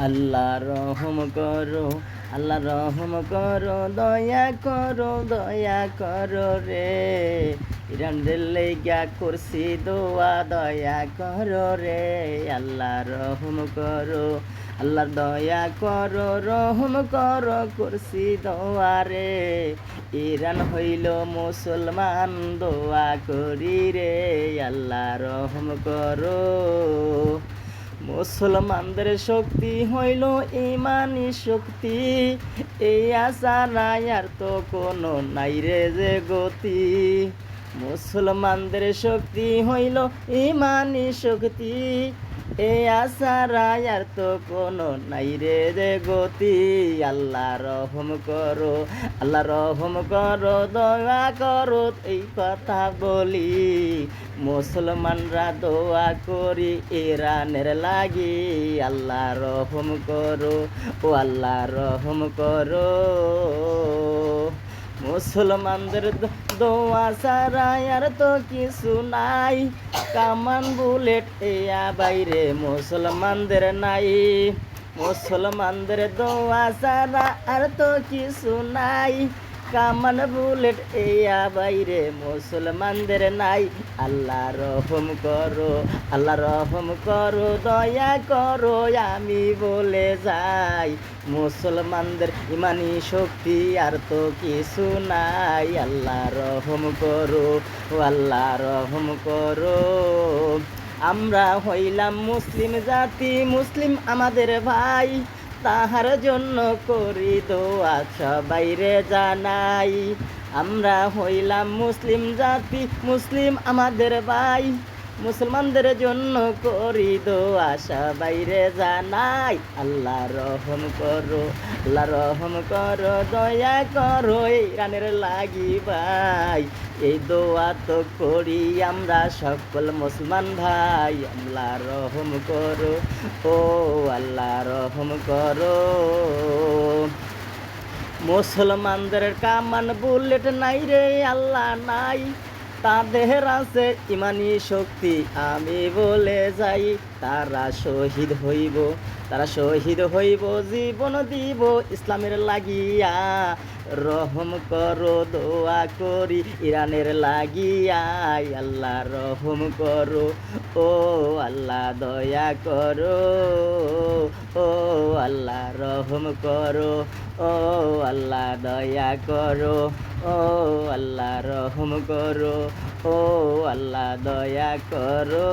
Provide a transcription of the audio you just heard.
আল্লাহ রহম করো, আল্লাহ রহম করো, দয়া করো, দয়া করো রে। ইরানের লেগা করছি দোয়া, দয়া করো রে। আল্লাহ রহম করো, আল্লাহ দয়া করো, রহম করো, করছি দোয়া রে। ইরান হইল মুসলমান, দোয়া করি রে। আল্লাহ রহম করো। মুসলমানদের শক্তি হইল ইমানি শক্তি, এই আশা নাই আর তো কোনো নাই রে যে গতি। মুসলমানদের শক্তি হইল ইমানি শক্তি, এই আশা নাই আর তো কোনো নাই রে যে গতি। আল্লাহ রহম করো, আল্লাহ রহম করো, দয়া করো, এই কথা বলি। মুসলমানরা দোয়া করি ইরানের লাগি। আল্লাহ রহম করো, ও আল্লাহ রহম করো। মুসলমানদের দোয়া ছাড়া আর তো কিছু নাই, কামান বুলেট এয়া বাইরে মুসলমানদের নাই। মুসলমানদের দোয়া ছাড়া আর তো কিছু নাই, কামান বুলেট এয়া বাইরে মুসলমানদের নাই। আল্লাহ রহম করো, আল্লাহ রহম করো, দয়া করো, আমি বলে যাই। মুসলমানদের ইমানি শক্তি আর তো কিছু নাই। আল্লাহ রহম করো, ও আল্লাহ রহম করো। আমরা হইলাম মুসলিম জাতি, মুসলিম আমাদের ভাই, তাহার জন্য করি দোয়া সবাইরে জানাই। আমরা হইলাম মুসলিম জাতি, মুসলিম আমাদের ভাই, মুসলমানদের জন্য করি দোয়া সবাইরে জানাই। আল্লাহ রহম করো, আল্লাহ রহম করো, দয়া করো, ইরানের লাগি ভাই। এই দোয়া তো করি আমরা সকল মুসলমান ভাই। আল্লাহ রহম করো, ও আল্লাহ রহম করো। মুসলমানদের কামান বুলেট নাই রে আল্লাহ নাই, তাদের আছে ইমানি শক্তি আমি বলে যাই। তারা শহীদ হইব, তারা শহীদ হইব, জীবন দিব ইসলামের লাগিয়া। রহম করো, দোয়া করি ইরানের লাগিয়া। আল্লাহ রহম করো, ও আল্লাহ দয়া করো, ও আল্লাহ রহম করো, ও আল্লাহ দয়া করো, ও আল্লাহ রহম করো, ও আল্লাহ দয়া করো।